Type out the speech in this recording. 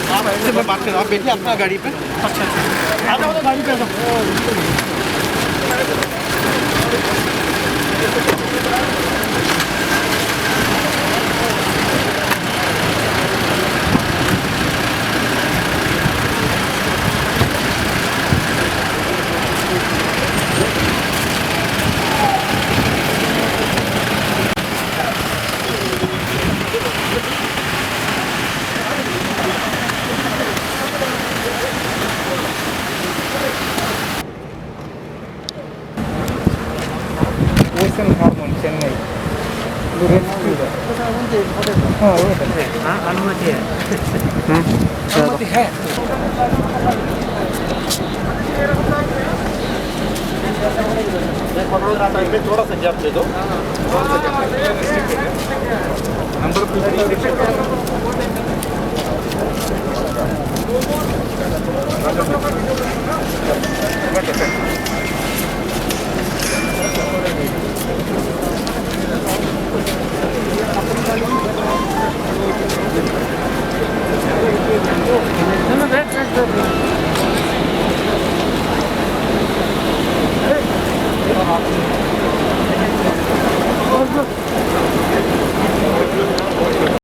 मैं बात कर रहा हूँ, आप बैठिए अपना गाड़ी पे। अच्छा अच्छा आ जाओ गाड़ी पे आ जाओ। ओशन हार्मोन चेन्नई अनुमति है। अनुमति है। थोड़ा सा गैप दे दो। नंबर बैठ